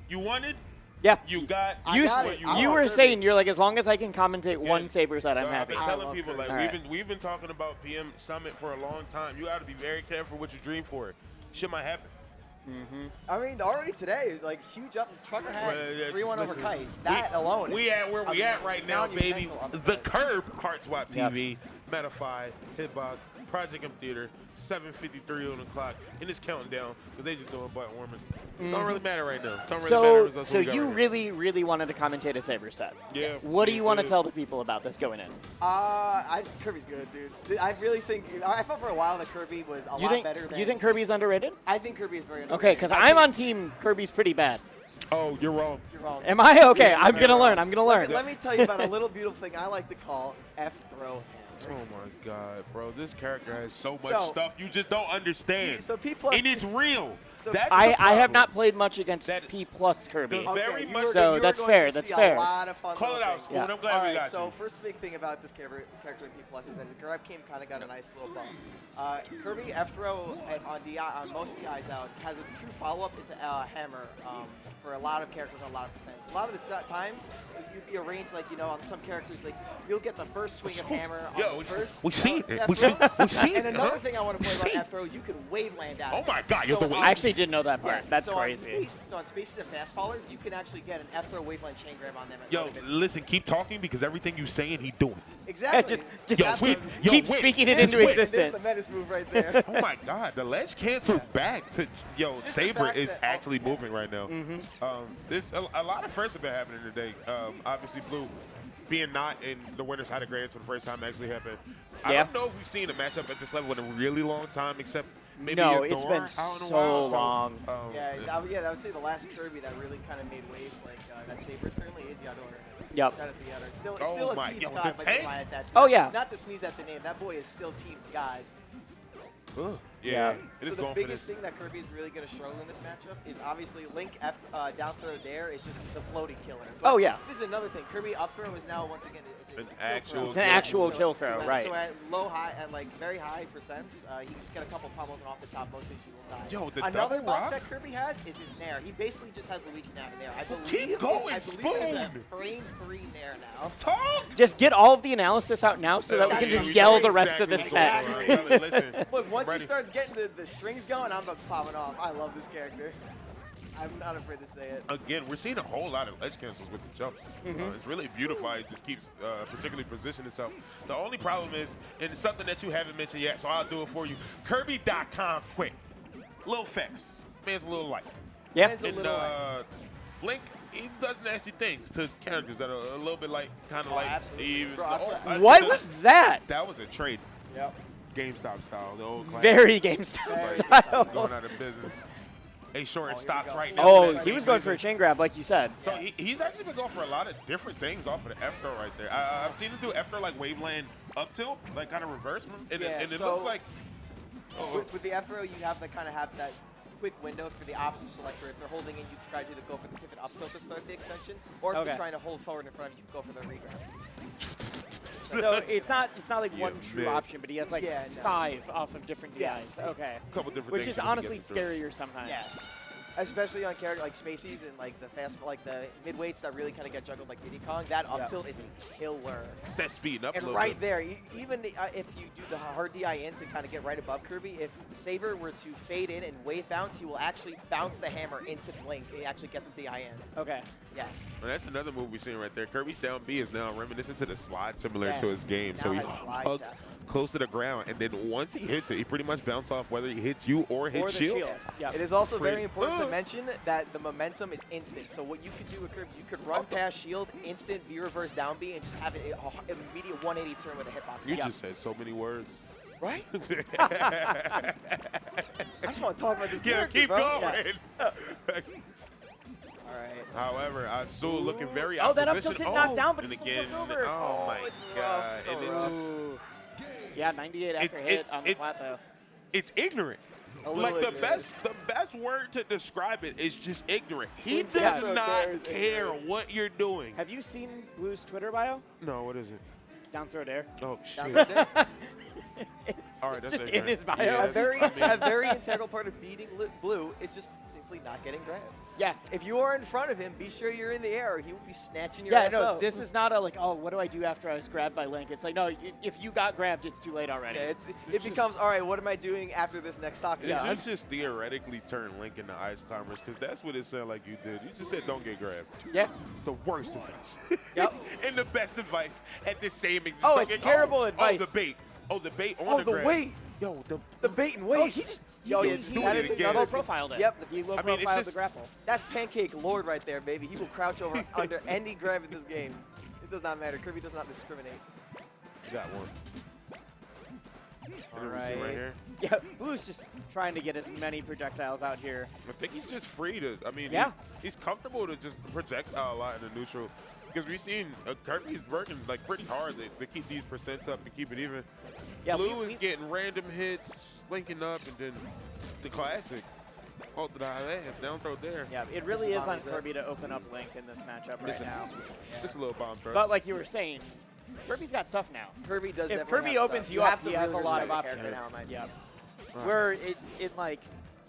You wanted. Yeah. You got. You were saying you're like, as long as I can commentate one Sabre set, I'm happy. I've been telling people like Kirby. we've been talking about PM Summit for a long time. You got to be very careful what you dream for. Shit might happen. I mean, already today, like huge up. Trucker had 3-1 over Kais. That alone. We at where we at right now, baby. The Curb, Heart Swap TV, Metafy, Hitbox, Project M Theater, 7:53 on the clock, and it's counting down because they just doing butt warmers. It don't really matter right now. Don't really matter So you really wanted to commentate a Sabre set. Yeah. What do you want to tell the people about this going in? Kirby's good, dude. I really think I felt for a while that Kirby was a lot better than. You think Kirby's underrated? I think Kirby is very underrated. Okay, because I'm on team Kirby's pretty bad. Oh, you're wrong. You're wrong. Am I? Okay, I'm gonna learn. I'm gonna learn. Let me tell you about a little beautiful thing I like to call F-throw. Oh my God, bro! This character has so much stuff you just don't understand. So P+, and it's real. So that's I have not played much against P+ Kirby. Very much. So that's fair. That's fair. A lot of fun Call it out, Spoon. I'm glad we got you. So first big thing about this character in P+ is that his grab game kind of got a nice little bump. Kirby F-throw on DI on most DIs out has a true follow-up into Hammer for a lot of characters on a lot of percents. A lot of the time, you'd be arranged like on some characters like you'll get the first swing of Hammer on the first. We see it. We see it. And another thing I want to point about F-throw, you can wave land out. Oh my God, you're the wave. I actually didn't know that part. Yes, That's crazy. So on spaces of fast fallers, you can actually get an F-throw waveland chain grab on them. Yo, listen, keep talking because everything you saying, he doing. Exactly. Just keep speaking it into existence. There's the menace move right there. Oh my God, the ledge cancel back to Sabre is actually moving right now. This a lot of firsts have been happening today. Obviously, Blue being not in the winner's side of Grands for the first time actually happened. I don't know if we've seen a matchup at this level in a really long time, except maybe it's been so long. I would say the last Kirby that really kind of made waves like that Sabre's currently is Yador. Yep. Shout out to Yador. Still a team's god, but at that Oh yeah. Not to sneeze at the name, that boy is still team's god. Yeah. So the biggest thing that Kirby is really going to struggle in this matchup is obviously Link F down throw dare is just the floating killer. But this is another thing. Kirby up throw is now once again it's an actual kill throw, right? So at very high percents, he just get a couple pummels and off the top, most of you will die. Yo, the another double buff rock that Kirby has is his nair. He basically just has Luigi nav in there. I believe Spoon. it's a frame 3 nair now. Just get all of the analysis out now so that we can just yell the rest of the set. Look, once he starts getting the strings going, I'm popping off. I love this character. I'm not afraid to say it. Again, we're seeing a whole lot of ledge cancels with the jumps. It's really beautiful. It just keeps particularly positioning itself. The only problem is, and it's something that you haven't mentioned yet, so I'll do it for you. Kirby.com quick. A little fast. Man's a little light. Yeah. And Link, he does nasty things to characters that are a little bit like, kind of like. What was that? That was a trade. Yep. GameStop style. The old class. Very GameStop style. Going out of business. A short stops right now. Oh, he was going for a chain grab, like you said. So he's actually been going for a lot of different things off of the F throw right there. I've seen him do F throw like waveland up tilt, like kind of reverse, and it looks like. With the F throw, you have to kind of have that quick window for the option selector. If they're holding in, you try to either go for the pivot up tilt to start the extension, or if they're trying to hold forward in front, you go for the regrab. So it's not like one true option, but he has like 5 off of different DIs. Yes. Okay. A couple different Which things is honestly scarier sometimes. Yes. Especially on character like Spaceys and like the midweights that really kind of get juggled like Diddy Kong. That up tilt is a killer. Set speed up. And a right bit. there, even if you do the hard DI in to kind of get right above Kirby, if Sabre were to fade in and wave bounce, he will actually bounce the hammer into Link and actually get the DI in. Okay. Yes. Well, that's another move we're seeing right there. Kirby's down B is now reminiscent to the slide similar to his game. Now so he hugs close to the ground, and then once he hits it, he pretty much bounce off whether he hits you or hits shield. Yes. Yep. It is also very important to mention that the momentum is instant. So what you could do with Kirby, you could run past shields, instant V reverse down B, and just have an immediate 180 turn with a hitbox. You just said so many words. Right? I just want to talk about this character, keep bro. going. Yeah. All right. However, Asul looking very that up tilt did knock down, but and he again, still took over. oh my it's God. rough, so and it rough. just, yeah, 98 after hit on the plateau. It's ignorant. Like the best word to describe it is just ignorant. He does not care what you're doing. Have you seen Blue's Twitter bio? No, what is it? Down throw dare. Oh shit. All right, It's that's just in his bio. Yeah, A very integral part of beating Blue is just simply not getting grabbed. Yeah. If you are in front of him, be sure you're in the air, or he will be snatching your Yeah, ass no, up. this is not a like, oh, what do I do after I was grabbed by Link? It's like, no, if you got grabbed, it's too late already. Yeah, it becomes, all right, what am I doing after this next stock? Did you just theoretically turn Link into Ice Climbers? Because that's what it sounded like you did. You just said don't get grabbed. Yeah. It's the worst advice. Yep. And the best advice at the same exact Oh, it's terrible advice. Oh, the bait. Oh, the bait on Oh, the the grab. weight. Yo, The bait and weight. Oh, he just Yo, he's doing that it is again. another low thing. profiled it. Yep. He low I mean, it's profiled the just- grapple. That's Pancake Lord right there, baby. He will crouch over under any grab in this game. It does not matter. Kirby does not discriminate. You got one. All And then we see right here. Yeah, Blue's just trying to get as many projectiles out here. I think he's just free to. I mean, Yeah. he's comfortable to just projectile a lot in the neutral because we've seen Kirby's working like pretty hard to keep these percents up and keep it even. Yeah, Blue is getting random hits, linking up, and then the classic. Oh, did I laugh? Down throw there. Yeah, it really This is on bombs it. Kirby to open up Link in this matchup This right is- now. Just a little bomb throw. But like you were saying, Kirby's got stuff now. Kirby does. If definitely Kirby have opens stuff. you have up, to he has a really lot of respect the options. character now, in my Yeah. opinion. Where it like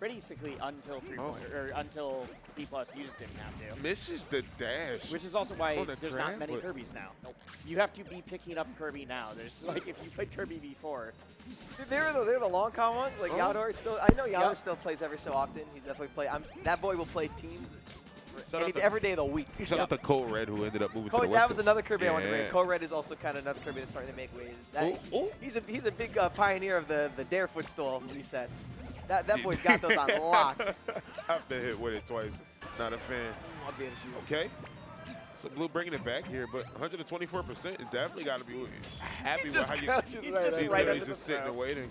basically until Oh. or until B+ used didn't have to. Misses the dash. Which is also why On the there's not grab, many but- Kirbys now. You have to be picking up Kirby now. There's like if you played Kirby before. Dude, they're the long con ones. Like Oh. Yaldor is still. I know Yaldor Yeah. still plays every so often. He definitely play. That boy will play teams Shout out to- every day of the week. Shout out to Cole Red who ended up moving to the West That was Coast. another Kirby I wanted to Yeah. bring. Cole Red is also kind of another Kirby that's starting to make waves. Oh. He's a big pioneer of the Dare footstool resets. That boy's got those on lock. I've been hit with it twice. Not a fan. I'll be able to shoot. Okay. So Blue bringing it back here, but 124% is definitely got to be happy with just how you. crouches He's right just under literally the just sitting throw. and waiting.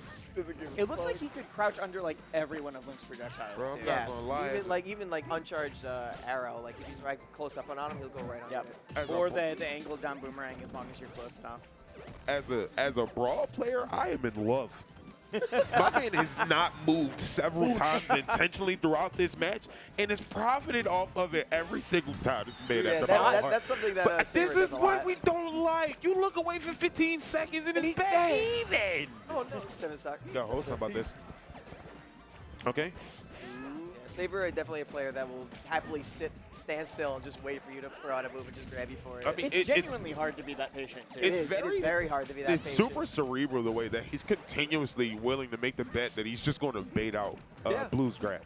It looks like he could crouch under like every one of Link's projectiles. Bro, I'm too. not Yes, gonna lie. even like uncharged arrow. Like if he's right close up on him, he'll go right under Yep. it. As a Or ball- the angled down boomerang as long as you're close enough. As a brawl player, I am in love. My man has not moved several times intentionally throughout this match and has profited off of it every single time it's made Yeah, at the bottom. that's something that But Sabre this does is a what lot. we don't like. You look away for 15 seconds and it's back even. Oh no, 7 stock. Yo, hold on about this. Okay. Yeah, Sabre definitely a player that will happily stand still and just wait for you to throw out a move and just grab you for it. I mean, It's genuinely hard to be that patient too. It is very hard to be that It's patient. super cerebral the way that he's continuously willing to make the bet that he's just going to bait out Yeah. Blue's grab.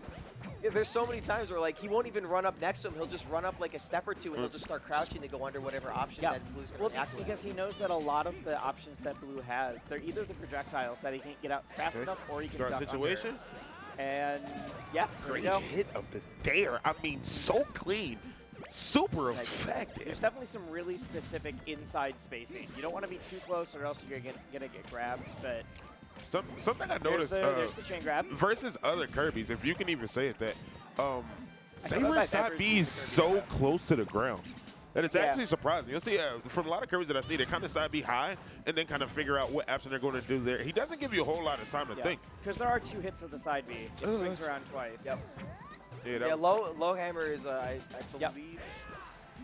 Yeah, there's so many times where like he won't even run up next to him. He'll just run up like a step or two and he'll just start crouching to go under whatever option Yeah, that Blue's going well, to react with. because he knows that a lot of the options that Blue has, they're either the projectiles that he can't get out fast Okay. enough, or he can Guard duck situation. under. And yeah, there we Great go. hit of the dare. I mean, so clean. Super effective. There's definitely some really specific inside spacing. You don't want to be too close, or else you're gonna get grabbed. But Something I there's noticed there's the chain grab. versus other Kirbys, if you can even say it that, thought Sabre that side Sabre B is is so close to the ground. That it's Yeah. actually surprising. You'll see from a lot of Kirbys that I see, they kind of side B high and then kind of figure out what action they're going to do there. He doesn't give you a whole lot of time to think. Because there are 2 hits of the side B. It swings around twice. Yep. Yeah, that Yeah, was- low hammer is I Yep. believe.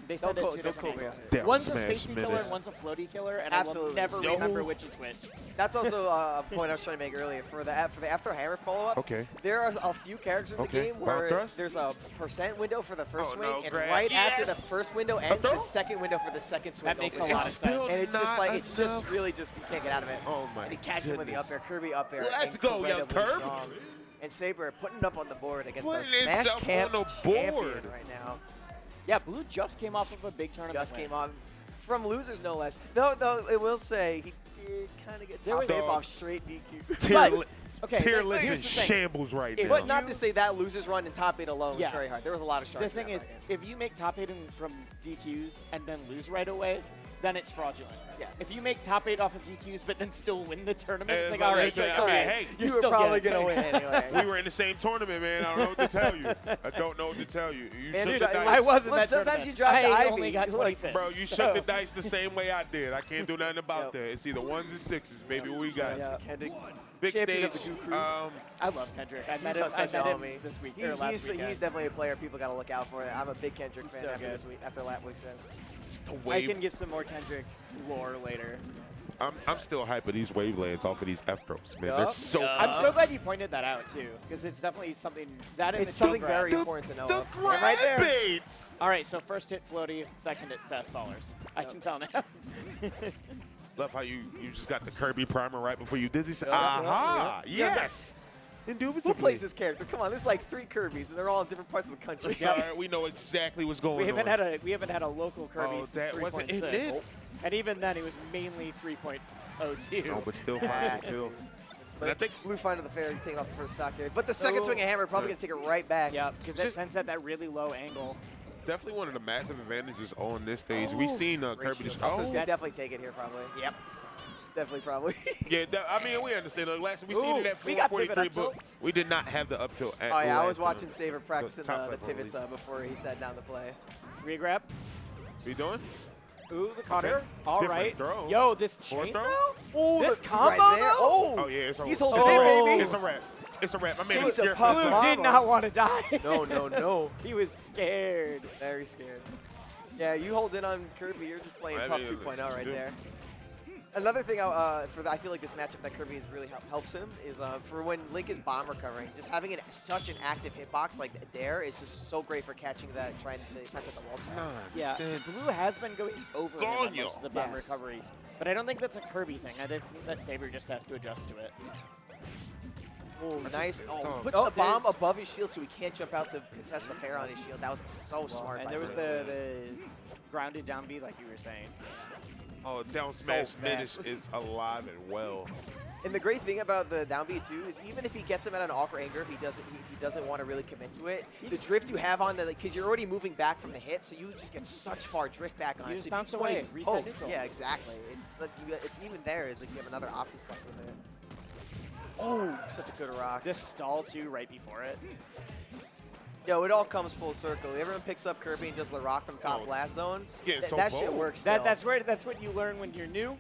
They said Don't it's 2 don't different quote me on angles. it. Down One's a smash spacey killer menace. and one's a floaty killer, and I will Absolutely. never Yo. remember which is which. That's also a point I was trying to make earlier. For the after hammer follow-ups, Okay. there are a few characters in the Okay. game Bomb where thrust? there's a % window for the first Oh, swing, no, and grab. right after the Yes! first window ends, throw? the second window for the second swing That makes a opens. lot of It's sense. still And it's just not like, it's just enough. really just, you can't get out of it. Oh, my And he catches him with the up goodness. air, Kirby up air. Let's go, young incredibly Kirby. strong. And Sabre putting it up on the board against the Putting Smash himself Camp on the board. champion right now. Yeah, Blue just came off of a big tournament. Just win. came on from losers, no less. Though it will say he did kind of get There top was- dip off straight DQ. Okay, Tier like, list here's in the thing. shambles right If now. But not to say that losers run and top 8 alone Yeah. was very hard. There was a lot of sharks. The in thing that is, bracket. if you make top 8 from DQs and then lose right away, then it's fraudulent. Yes. If you make top 8 off of DQs but then still win the tournament, it's As like, long all right, as so I it's mean, all right. hey, You're you were still probably good. going to win anyway. we were in the same tournament, man. I don't know what to tell you. I don't know what to tell you. You And shook dude, the I dice. I was in Look, that sometimes tournament. you drop the I Ivy. only got Like, 25th. Bro, you so. shook the dice the same way I did. I can't do nothing about Yep. that. It's either 1s and 6s, baby. What we got? That's Yeah. the Kendrick. Big champion stage. of the Goo Crew. I love Kendrick. I met He's him, such a him homie. this week, or last He's weekend. definitely a player people got to look out for. I'm a big Kendrick He's fan so after good. this week, after last week's win. The I wave. can give some more Kendrick lore later. I'm still hype of these wavelands off of these F throws, man. They're Yup. so. I'm so glad you pointed that out too, because it's definitely something that is It's something very the- important to know. The of. And right there. baits. All right, so first hit floaty, second hit fast fallers. I can tell now. Love how you just got the Kirby primer right before you did this. Yup, Aha! yup. Yes. Indubitably. Who plays this character? Come on, there's like 3 Kirby's, and they're all in different parts of the country. Sorry, we know exactly what's going We haven't on. had a local Kirby Oh, since that wasn't 3.6, it is? and even then it was mainly 3.02. No, but still fine. Still. But And I think Blue Find of the Fair taking off the first stock here. But the second Oh. swing of hammer probably going to take it right back. Yeah, because that Just- sends at that really low angle. definitely one of the massive advantages on this stage. We've seen Great Kirby. shield. Just, Buffalo's oh, going to definitely take it here, probably. Yep. Definitely, probably. yeah. I mean, we understand. Like, last we Ooh, seen it at we got pivot 443, up but tilts. we did not have the up tilt. At Oh, yeah, I last was watching time. Sabre practicing top the level, at pivots least. before he sat down to play. Regrab. We doing? Ooh, the cutter. Okay. All Different right. throw. Yo, this Fourth chain throw? though? Oh, This look, combo right there. though? Oh, Oh yeah, it's over. He's holding it's it, over. baby. It's a wrap. It's a wrap. My man He's is a scared. puff for mama. Did not want to die. No, no, no. He was scared. Very scared. Yeah, you hold in on Kirby. You're just playing I Puff mean, 2.0 that's right good. there. Another thing I feel like this matchup that Kirby is really helps him is for when Link is bomb recovering, just having such an active hitbox like Dare is just so great for catching that, trying to attack with the wall tap. Yeah, Nonsense. Blue has been going over him on Gonyo. most of the bomb Yes. recoveries, but I don't think that's a Kirby thing. I think that Sabre just has to adjust to it. Oh, nice. Oh, Puts oh, the bomb there's- above his shield so he can't jump out to contest the fair on his shield. That was so smart. And by there was Blue. the grounded down B, like you were saying. Oh, down smash finish fast. is alive and well. And the great thing about the down B too is even if he gets him at an awkward angle, if he doesn't want to really commit to it, the drift you have on the because you're already moving back from the hit, so you just get such far drift back on You it. just So if bounce wanna away, use reset poke, neutral. yeah, exactly. It's even there is like you have another option select with it. Oh, such a good rock. This stall too, right before it. Yo, it all comes full circle. Everyone picks up Kirby and does the rock from top Oh, blast zone. getting so That shit bold. works. That's what you learn when you're new.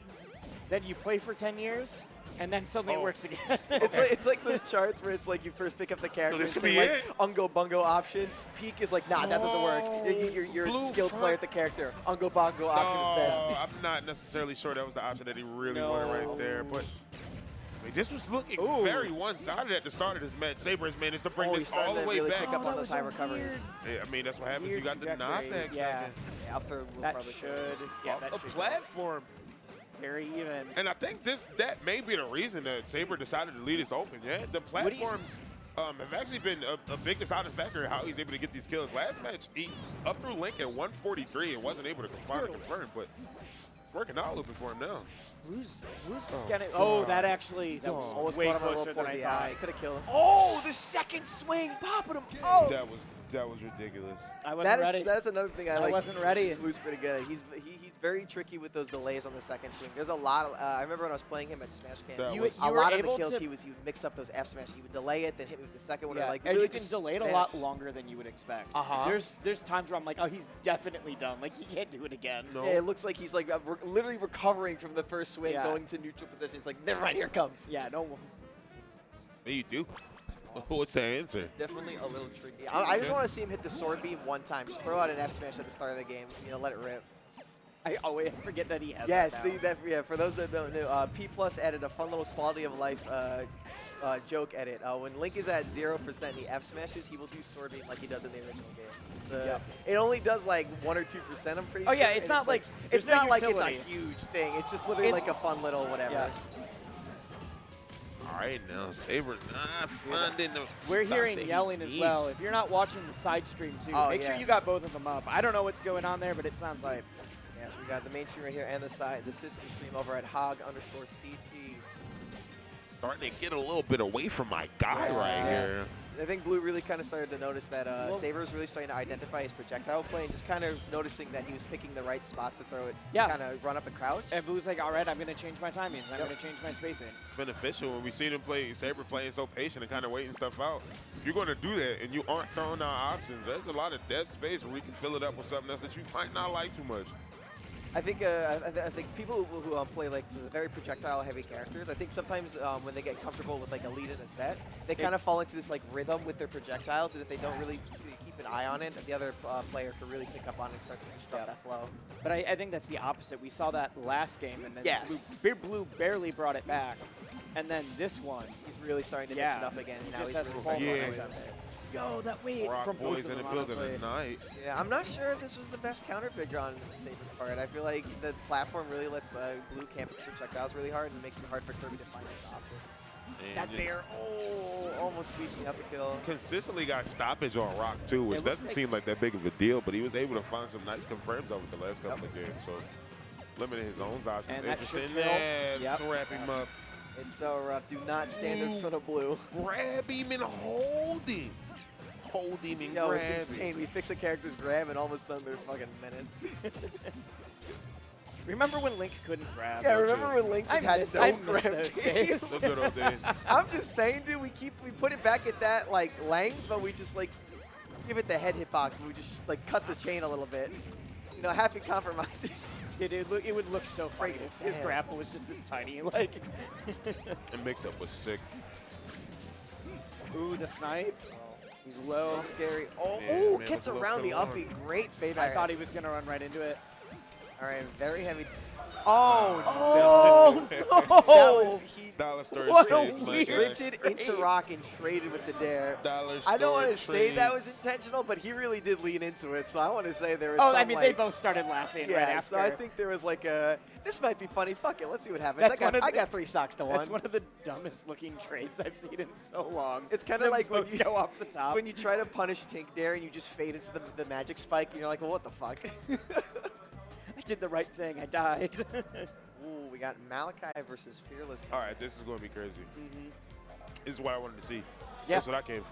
Then you play for 10 years, and then suddenly it Oh. works again. It's like those charts where it's like you first pick up the character, this it's could be like it. Ungo Bungo option. Peak is like, nah, that doesn't work. You're a Blue skilled front. player at the character. Ungo Bungo option is best. I'm not necessarily sure that was the option that he really No. wanted right there, but I mean, this was looking Ooh. very one-sided at the start of this match. Sabre has managed to bring Oh, this he's starting all the to way really back. pick up Oh, on that those was high so recoveries. Yeah, I mean, that's what happens. Weird You got the trajectory, knockback yeah. second. Yeah, up throw will That probably should, yeah, Off that the should platform. very even. And I think that may be the reason that Sabre decided to lead us open. Yeah, the What do you- platforms have actually been a big deciding factor in how he's able to get these kills. Last match, he up through Link at 143 and wasn't able to confirm, but it's working out a little bit for him now. Blue's just Oh, getting. God. Oh, that was Almost way caught him on closer roll than for I the thought. eye. Could have killed him. Oh, the second swing, popping him. Oh, That was ridiculous. I wasn't ready. That's another thing I like. wasn't ready. Blue's pretty good. He's very tricky with those delays on the second swing. There's a lot of. I remember when I was playing him at Smash Cam. That You- was- A were lot of the able kills to- he would mix up those F smash. He would delay it, then hit me with the second one. Yeah, Or like and really you can just delay it a smash. lot longer than you would expect. Uh-huh. There's times where I'm like, oh, he's definitely done. Like, he can't do it again. No. Yeah, it looks like he's like literally recovering from the first swing, Yeah. going to neutral position. It's like, never mind, here it comes. Yeah, no. There you do. What's the answer? Definitely a little tricky. I just want to see him hit the sword beam one time. Just throw out an F smash at the start of the game. Let it rip. I always forget that he has Yes, that now. for those that don't know, P Plus added a fun little quality of life joke edit. When Link is at 0% and he F smashes, he will do sword beam like he does in the original games. It only does like 1 or 2%. I'm pretty Oh, sure. yeah, it's and not like- it's there's no not like it's a utility. huge thing. It's just literally It's- like a fun little whatever. Yeah. All right, now Sabre not finding the We're stop hearing that he yelling as well. needs. If you're not watching the side stream too, Oh, make sure you yes. got both of them up. I don't know what's going on there, but it sounds like. Yes, we got the main stream right here and the sister stream over at hog_CT. Starting to get a little bit away from my guy Yeah. right here. I think Blue really kind of started to notice that Sabre was really starting to identify his projectile play and just kind of noticing that he was picking the right spots to throw it Yeah. to kind of run up and crouch. And Blue's like, all right, I'm going to change my timings. I'm Yep. going to change my spacing. It's beneficial when we see them play Sabre playing so patient and kind of waiting stuff out. If you're going to do that and you aren't throwing out options, there's a lot of dead space where we can fill it up with something else that you might not like too much. I think people who play like very projectile-heavy characters, I think sometimes when they get comfortable with like a lead in a set, they kind of fall into this like rhythm with their projectiles, and if they don't really keep keep an eye on it, the other player could really pick up on it and start to disrupt that flow. But I think that's the opposite. We saw that last game, and then Yes. Blue barely brought it back. And then this one, He's really starting to mix it up again, and now just he's has really home starting to runs out there. yo, that wait Rock from both boys of in them, the building honestly. tonight. Yeah, I'm not sure if this was the best counter pick on Sabre's part. I feel like the platform really lets Blue camp its projectiles really hard and makes it hard for Kirby to find his options. And That just bear, almost squeaking out the kill. consistently got stoppage on Rock too, which It looks doesn't like- seem like that big of a deal, but he was able to find some nice confirms over the last couple of games. So limiting his own options. And that should Interesting. kill. Yeah, Yep. to wrap him up. It's so rough. Do not stand in front of Blue. Grab him and hold him. Hold him and Yo, grab it's him. insane. We fix a character's grab, and all of a sudden they're fucking menace. Remember when Link couldn't grab? Yeah, remember when Link just had miss- no I miss grab those days? days. The good old days. I'm just saying, dude. We put it back at that like length, but we just like give it the head hitbox, but we just like cut the chain a little bit. You know, happy compromising. It would look so funny Right, if his damn. grapple was just this tiny, like. And mix-up was sick. Ooh, the snipe. He's A low. little scary. Oh, Yeah, ooh, man, gets with a around the little uppy. Great fade. I thought he was gonna run right into it. All right, very heavy. Oh, Oh that no! was, he Dollar store What a trades, my weird guy. drifted into trade. Rock and traded with the dare. Dollar I don't want to store say that was trades. intentional, but he really did lean into it. So I want to say there was Oh, some, I mean, like, they both started laughing yeah, right after. so I think there was like a, this might be funny. Fuck it, let's see what happens. That's I got, one of I the- got 3 stocks to 1. That's one of the dumbest looking trades I've seen in so long. It's kind Them of like when both you go off the It's top. when you try to punish Tink Dare and you just fade into the magic spike, and you're like, well, what the fuck? I did the right thing. I died. Ooh, we got Malachi versus Fearless. All right, this is going to be crazy. This is what I wanted to see. Yeah. That's what I came for.